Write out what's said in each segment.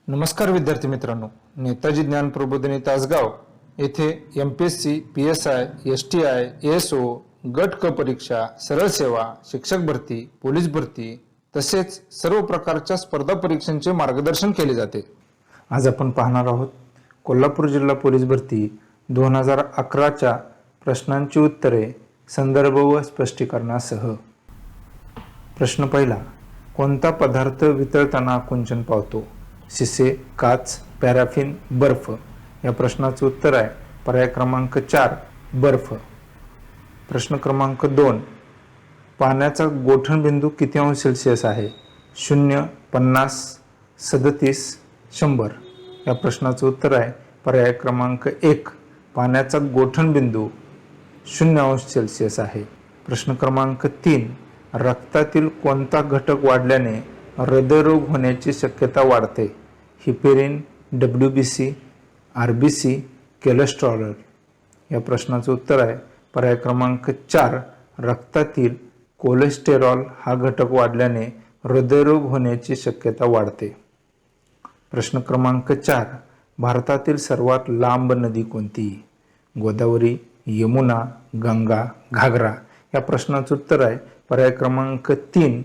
नमस्कार विद्यार्थी मित्रांनो, नेताजी ज्ञान प्रबोधिनी तासगाव येथे MPSC, PSI, STI, ASO, गट क परीक्षा, सरळ सेवा, शिक्षक भरती, पोलीस भरती तसेच सर्व प्रकारच्या स्पर्धा परीक्षांचे मार्गदर्शन केले जाते। आज आपण पाहणार आहोत कोल्हापूर जिल्हा पोलीस भरती 2011च्या प्रश्नांची उत्तरे संदर्भ व स्पष्टीकरणासह। प्रश्न पहिला, कोणता पदार्थ वितळताना आकुंचन पावतो? शिसे, काच, पॅराफिन, बर्फ। या प्रश्नाचे उत्तर आहे पर्याय क्रमांक 4 बर्फ। प्रश्न क्रमांक 2, पाण्याचा गोठण बिंदू किती अंश सेल्सिअस आहे? 0, 50, 37, 100। या प्रश्नाचे उत्तर आहे पर्याय क्रमांक 1 पाण्याचा गोठण बिंदू 0 अंश सेल्सिअस आहे। प्रश्न क्रमांक 3, रक्तातील कोणता घटक वाढल्याने हृदयरोग होण्याची शक्यता वाढते? Heparin, WBC, RBC, cholesterol. या प्रश्नाचे उत्तर आहे पर्याय क्रमांक 4 रक्तातील कोलेस्टेरॉल हा घटक वाढल्याने हृदयरोग होण्याची शक्यता वाढते। प्रश्न क्रमांक 4, भारतातील सर्वात लांब नदी कोणती? गोदावरी, यमुना, गंगा, घागरा। या प्रश्नाचे उत्तर आहे पर्याय क्रमांक 3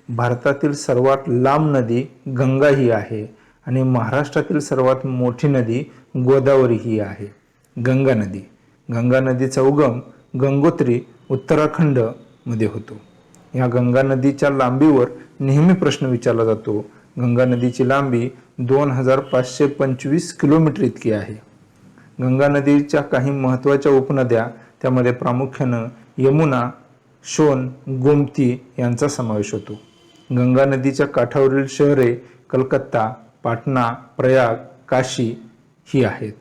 भारतातील सर्वात लांब नदी गंगा ही आहे आणि महाराष्ट्रातील सर्वात मोठी नदी गोदावरी ही आहे। गंगा नदीचा उगम गंगोत्री उत्तराखंड मध्ये होतो। या गंगा नदीच्या लांबीवर नेहमी प्रश्न विचारला जातो। गंगा नदीची लांबी 2525 किलोमीटर इतकी आहे। गंगा नदीच्या काही महत्त्वाच्या उपनद्या त्यामध्ये प्रामुख्याने यमुना, सोन, गोमती यांचा समावेश होतो। गंगा नदीच्या काठावरील शहरे कलकत्ता, पाटणा, प्रयाग, काशी ही आहेत।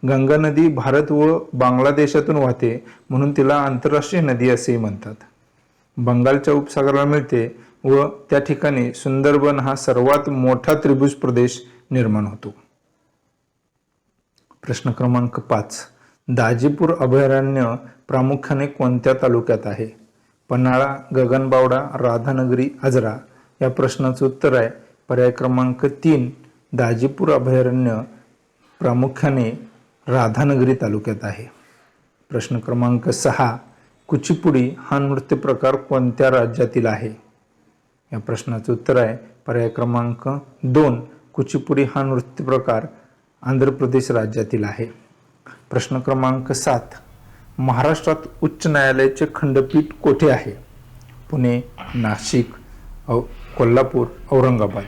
गंगा नदी भारत व बांगलादेशातून वाहते म्हणून तिला आंतरराष्ट्रीय नदी असेही म्हणतात। बंगालच्या उपसागराला मिळते व त्या ठिकाणी सुंदरबन हा सर्वात मोठा त्रिभुज प्रदेश निर्माण होतो। प्रश्न क्रमांक 5, दाजीपूर अभयारण्य प्रामुख्याने कोणत्या तालुक्यात आहे? पन्हाळा, गगनबावडा, राधानगरी, आजरा। या प्रश्नाचे उत्तर आहे पर्याय क्रमांक 3 दाजीपूर अभयारण्य प्रामुख्याने राधानगरी तालुक्यात आहे। प्रश्न क्रमांक 6, कुचिपुडी हा नृत्य प्रकार कोणत्या राज्यातील आहे? या प्रश्नाचे उत्तर आहे पर्याय क्रमांक 2 कुचिपुडी हा नृत्य प्रकार आंध्र प्रदेश राज्यातील आहे। प्रश्न क्रमांक 7, महाराष्ट्रात उच्च न्यायालयाचे खंडपीठ कोठे आहे? पुणे, नाशिक, कोल्हापूर, औरंगाबाद।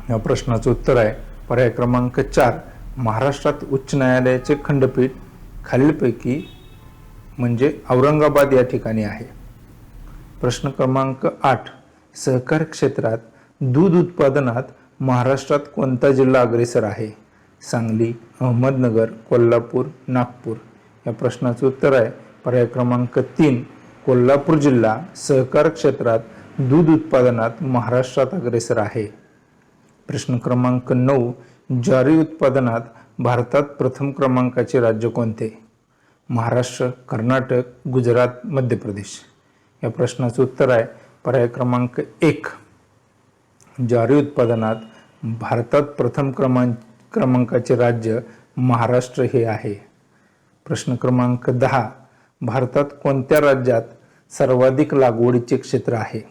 या प्रश्नाचे उत्तर आहे पर्याय क्रमांक 4 महाराष्ट्रात उच्च न्यायालयाचे खंडपीठ खालीलपैकी म्हणजे औरंगाबाद या ठिकाणी आहे। प्रश्न क्रमांक 8, सहकार क्षेत्रात दूध उत्पादनात महाराष्ट्रात कोणता जिल्हा अग्रेसर आहे? सांगली, अहमदनगर, कोल्हापूर, नागपूर। या प्रश्नाचे उत्तर आहे पर्याय क्रमांक 3 कोल्हापूर जिल्हा सहकार क्षेत्रात दूध उत्पादनात महाराष्ट्रात अग्रेसर आहे। प्रश्न क्रमांक 9, ज्वारी उत्पादनात भारतात प्रथम क्रमांकाचे राज्य कोणते? महाराष्ट्र, कर्नाटक, गुजरात, मध्य प्रदेश। या प्रश्नाचे उत्तर आहे पर्याय क्रमांक 1 ज्वारी उत्पादनात भारतात प्रथम क्रमांकाचे राज्य महाराष्ट्र हे आहे। प्रश्न क्रमांक 10, भारतात कोणत्या राज्यात सर्वाधिक लागवडीचे क्षेत्र आहे?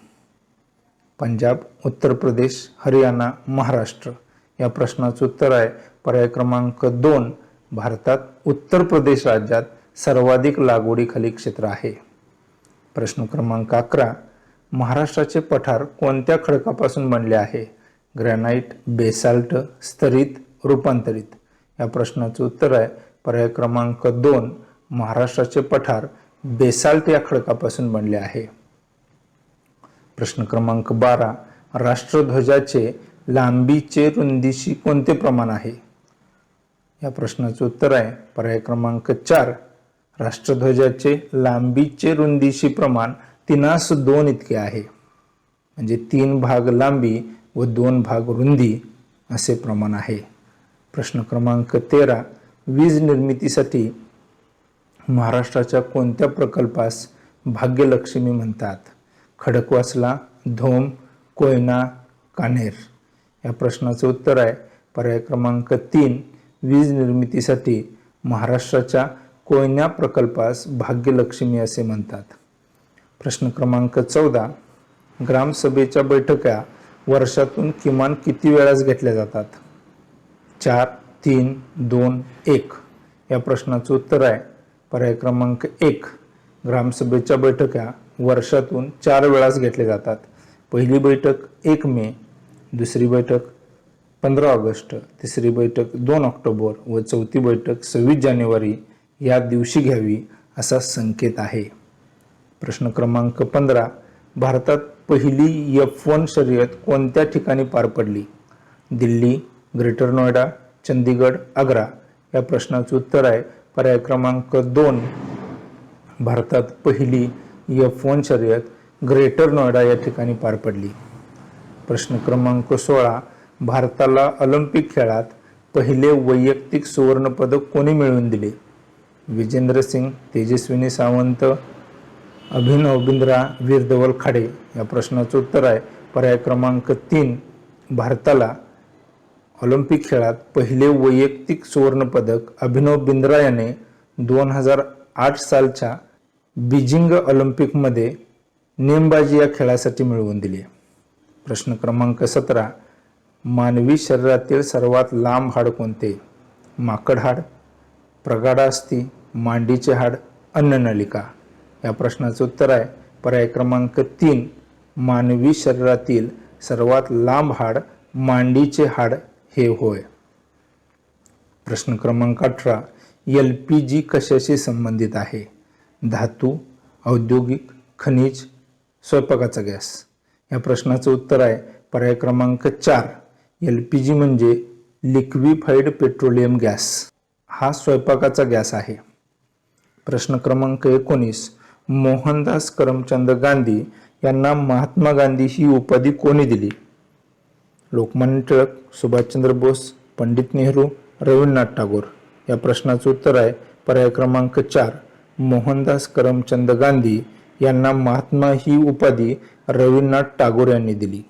पंजाब, उत्तर प्रदेश, हरियाणा, महाराष्ट्र। या प्रश्नाचे उत्तर आहे पर्याय क्रमांक 2 भारतात उत्तर प्रदेश राज्यात सर्वाधिक लागवडीखाली क्षेत्र आहे। प्रश्न क्रमांक 11, महाराष्ट्राचे पठार कोणत्या खडकापासून बनले आहे? ग्रॅनाइट, बेसाल्ट, स्तरित, रूपांतरित। या प्रश्नाचे उत्तर आहे पर्याय क्रमांक 2 महाराष्ट्राचे पठार बेसाल्ट या खडकापासून बनले आहे। प्रश्न क्रमांक 12, राष्ट्रध्वजाचे लांबीचे रुंदीशी कोणते प्रमाण आहे? या प्रश्नाचे उत्तर आहे पर्याय क्रमांक 4 राष्ट्रध्वजाचे लांबीचे रुंदीशी प्रमाण 3:2 इतके आहे। म्हणजे 3 भाग लांबी व 2 भाग रुंदी असे प्रमाण आहे। प्रश्न क्रमांक 13, वीज निर्मितीसाठी महाराष्ट्राच्या कोणत्या प्रकल्पास भाग्यलक्ष्मी म्हणतात? खडकवासला, धोम, कोयना, कान्हेर। या प्रश्नाचं उत्तर आहे पर्याय क्रमांक 3 वीज निर्मितीसाठी महाराष्ट्राच्या कोयना प्रकल्पास भाग्यलक्ष्मी असे म्हणतात. प्रश्न क्रमांक 14 ग्रामसभेच्या बैठका वर्षातून किमान किती वेळास घेतल्या जातात? 4, 3, 2, 1. या प्रश्नाचं उत्तर आहे पर्याय क्रमांक 1 ग्रामसभेच्या बैठका वर्षातून 4 वेळास घेतल्या जातात. पहिली बैठक 1 मे, दुसरी बैठक 15 ऑगस्ट, तिसरी बैठक 2 ऑक्टोबर व चौथी बैठक 26 जानेवारी या दिवशी घ्यावी असा संकेत आहे. प्रश्न क्रमांक 15 भारतात पहिली F1 शर्यत कोणत्या ठिकाणी पार पडली? दिल्ली, ग्रेटर नोएडा, चंदीगड, आग्रा. या प्रश्नाचं उत्तर आहे पर्याय क्रमांक 2 भारतात पहिली F1 शर्यत ग्रेटर नोएडा या ठिकाणी पार पडली. प्रश्न क्रमांक 16 भारताला ऑलिम्पिक खेळात पहिले वैयक्तिक सुवर्ण पदक कोणी मिळवून दिले? विजेंद्र सिंग, तेजस्विनी सावंत, अभिनव बिंद्रा, वीर धवल खाडे. या प्रश्नाचं उत्तर आहे पर्याय क्रमांक 3 भारताला ऑलिम्पिक खेळात पहिले वैयक्तिक सुवर्ण पदक अभिनव बिंद्रा याने 2008 सालच्या बीजिंग ऑलिम्पिकमध्ये नेमबाजी या खेळासाठी मिळवून दिले. प्रश्न क्रमांक 17 मानवी शरीरातील सर्वात लांब हाड कोणते? माकड हाड, प्रगाढास्थी, मांडीचे हाड, अन्ननलिका. या प्रश्नाचं उत्तर आहे पर्याय क्रमांक 3 मानवी शरीरातील सर्वात लांब हाड मांडीचे हाड हे होय. प्रश्न क्रमांक 18 LPG कशाशी संबंधित आहे? धातू, औद्योगिक, खनिज, स्वयंपाकाचा गॅस. या प्रश्नाचं उत्तर आहे पर्याय क्रमांक 4 LPG म्हणजे लिक्विफाईड पेट्रोलियम गॅस. हा स्वयंपाकाचा गॅस आहे. प्रश्न क्रमांक 19 मोहनदास करमचंद गांधी यांना महात्मा गांधी ही उपाधी कोणी दिली? लोकमान्य टिळक, सुभाषचंद्र बोस, पंडित नेहरू, रवींद्रनाथ टागोर. या प्रश्नाचं उत्तर आहे पर्याय क्रमांक 4 मोहनदास करमचंद गांधी यांना महात्मा ही उपाधी रवींद्रनाथ टागोर यांनी दिली.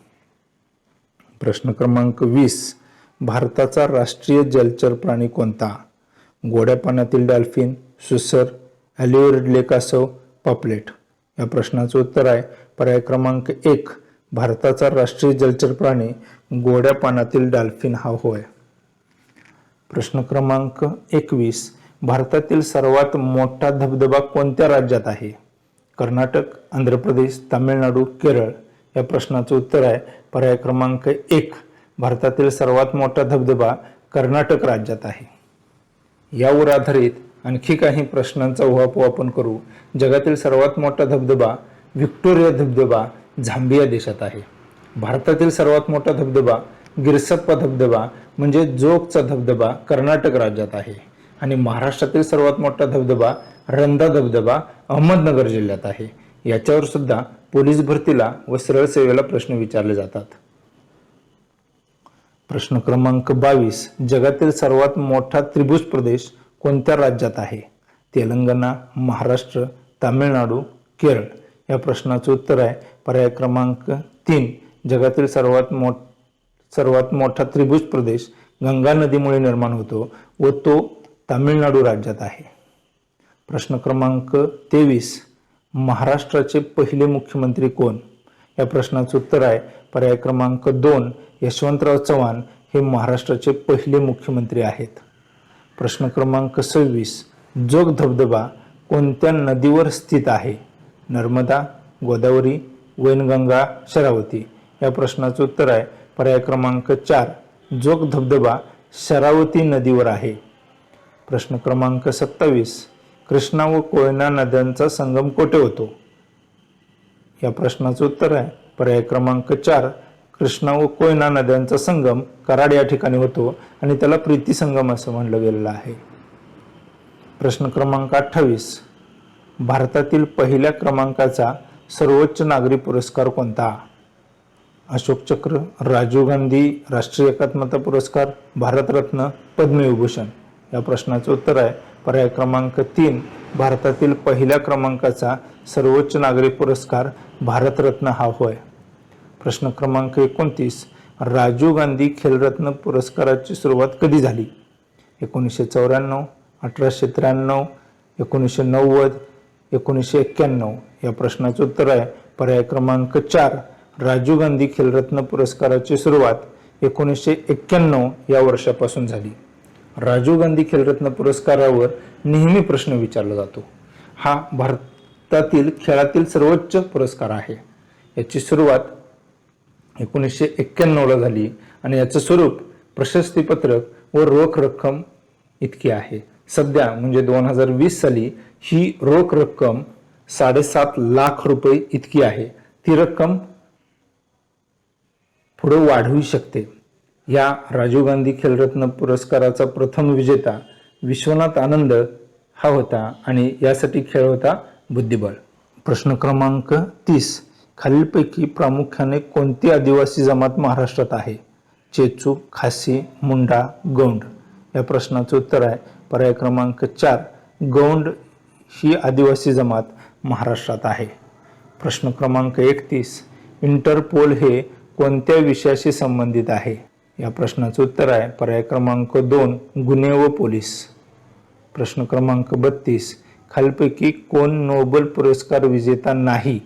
प्रश्न क्रमांक 20 भारताचा राष्ट्रीय जलचर प्राणी कोणता? गोड्या पाण्यातील डॉल्फिन, सुसर, ॲलिओरिडले कासव, पॉपलेट. या प्रश्नाचं उत्तर आहे पर्याय क्रमांक 1 भारताचा राष्ट्रीय जलचर प्राणी गोड्या पाण्यातील डॉल्फिन हा होय. प्रश्न क्रमांक 21 भारतातील सर्वात मोठा धबधबा कोणत्या राज्यात आहे? कर्नाटक, आंध्र प्रदेश, तामिळनाडू, केरळ. या प्रश्नाचं उत्तर आहे पर्याय क्रमांक 1 भारतातील सर्वात मोठा धबधबा कर्नाटक राज्यात आहे. यावर आधारित आणखी काही प्रश्नांचा उहापोह आपण करू. जगातील सर्वात मोठा धबधबा व्हिक्टोरिया धबधबा झांबिया देशात आहे. भारतातील सर्वात मोठा धबधबा गिरसप्पा धबधबा म्हणजे जोगचा धबधबा कर्नाटक राज्यात आहे. आणि महाराष्ट्रातील सर्वात मोठा धबधबा रंधा धबधबा अहमदनगर जिल्ह्यात आहे. याच्यावर सुद्धा पोलीस भरतीला व सरळ सेवेला प्रश्न विचारले जातात. प्रश्न क्रमांक 22 जगातील सर्वात मोठा त्रिभुज प्रदेश कोणत्या राज्यात आहे? तेलंगणा, महाराष्ट्र, तामिळनाडू, केरळ. या प्रश्नाचं उत्तर आहे पर्याय क्रमांक 3 जगातील सर्वात मोठा त्रिभुज प्रदेश गंगा नदीमुळे निर्माण होतो व तो तामिळनाडू राज्यात आहे. प्रश्न क्रमांक 23 महाराष्ट्राचे पहिले मुख्यमंत्री कोण? या प्रश्नाचं उत्तर आहे पर्याय क्रमांक 2 यशवंतराव चव्हाण हे महाराष्ट्राचे पहिले मुख्यमंत्री आहेत. प्रश्न क्रमांक 26 जोग धबधबा कोणत्या नदीवर स्थित आहे? नर्मदा, गोदावरी, वैनगंगा, शरावती. या प्रश्नाचं उत्तर आहे पर्याय क्रमांक 4 जोग धबधबा शरावती नदीवर आहे. प्रश्न क्रमांक 27 कृष्णा व कोयना नद्यांचा संगम कोठे होतो? या प्रश्नाचं उत्तर आहे पर्याय क्रमांक 4 कृष्णा व कोयना नद्यांचा संगम कराड या ठिकाणी होतो आणि त्याला प्रीती संगम असं म्हणलं गेलेलं आहे. प्रश्न क्रमांक 28 भारतातील पहिल्या क्रमांकाचा सर्वोच्च नागरी पुरस्कार कोणता? अशोक चक्र, राजीव गांधी राष्ट्रीय एकात्मता पुरस्कार, भारतरत्न, पद्मविभूषण. या प्रश्नाचं उत्तर आहे पर्याय क्रमांक 3 भारतातील पहिल्या क्रमांकाचा सर्वोच्च नागरी पुरस्कार भारतरत्न हा होय. प्रश्न क्रमांक 29 राजीव गांधी खेलरत्न पुरस्काराची सुरुवात कधी झाली? 1994, 1893, 1990, 1991. या प्रश्नाचं उत्तर आहे पर्याय क्रमांक 4. राजीव गांधी खेलरत्न पुरस्काराची सुरुवात 1991 या वर्षापासून झाली. राजीव गांधी खेलरत्न पुरस्कारावर नेहमी प्रश्न विचारला जातो. हा भारतातील खेळातील सर्वोच्च पुरस्कार आहे. याची सुरुवात 1991ला झाली आणि याचं स्वरूप प्रशस्तीपत्रक व रोख रक्कम इतकी आहे. सध्या म्हणजे 2020 साली ही रोख रक्कम 7.5 लाख रुपये इतकी आहे. ती रक्कम पुढे वाढवू शकते. या राजीव गांधी खेलरत्न पुरस्काराचा प्रथम विजेता विश्वनाथ आनंद हा होता आणि यासाठी खेळ होता बुद्धिबळ. प्रश्न क्रमांक 30. खालीलपैकी प्रामुख्याने कोणती आदिवासी जमात महाराष्ट्रात आहे? चेचू, खासी, मुंडा, गौंड. या प्रश्नाचं उत्तर आहे पर्याय क्रमांक 4. गौंड ही आदिवासी जमात महाराष्ट्रात आहे. प्रश्न क्रमांक 31. इंटरपोल हे कोणत्या विषयाशी संबंधित आहे? या प्रश्नाचं उत्तर आहे पर्याय क्रमांक 2. गुन्हे व पोलीस. प्रश्न क्रमांक 32. खालीलपैकी कोण नोबेल पुरस्कार विजेता नाही?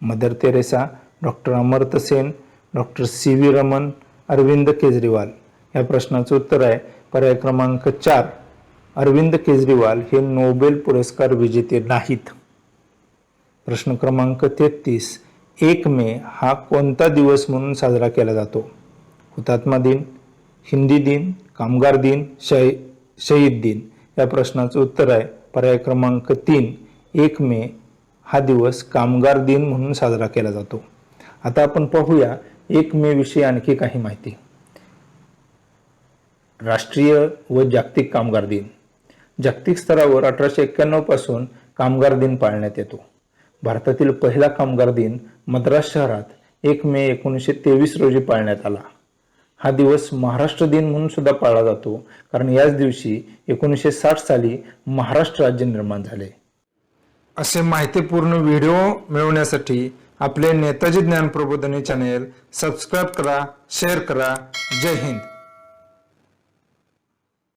Mother Teresa, doctor Amartya Sen, doctor C V. Raman, Arvind Kejriwal. या प्रश्नाचं उत्तर आहे पर्याय क्रमांक 4. अरविंद केजरीवाल हे नोबेल पुरस्कार विजेते नाहीत. प्रश्न क्रमांक 33. 1 मे हा कोणता दिवस म्हणून साजरा केला जातो? हुतात्मा दिन, हिंदी दिन, कामगार दिन, शहीद दिन. या प्रश्नाचं उत्तर आहे पर्याय क्रमांक 3. 1 मे हा दिवस कामगार दिन म्हणून साजरा केला जातो. आता आपण पाहूया 1 मे विषयी आणखी काही माहिती. राष्ट्रीय व जागतिक कामगार दिन. जागतिक स्तरावर 1891 पासून कामगार दिन पाळण्यात येतो. भारतातील पहिला कामगार दिन मद्रास शहरात 1 मे 1923 रोजी पाळण्यात आला. हा दिवस महाराष्ट्र दिन म्हणून सुद्धा पाळला जातो कारण याच दिवशी 1960 साली महाराष्ट्र राज्य निर्माण झाले. असे माहितीपूर्ण व्हिडिओ मिळवण्यासाठी आपले नेताजी ज्ञान प्रबोधिनी चॅनेल सबस्क्राईब करा, शेअर करा. जय हिंद.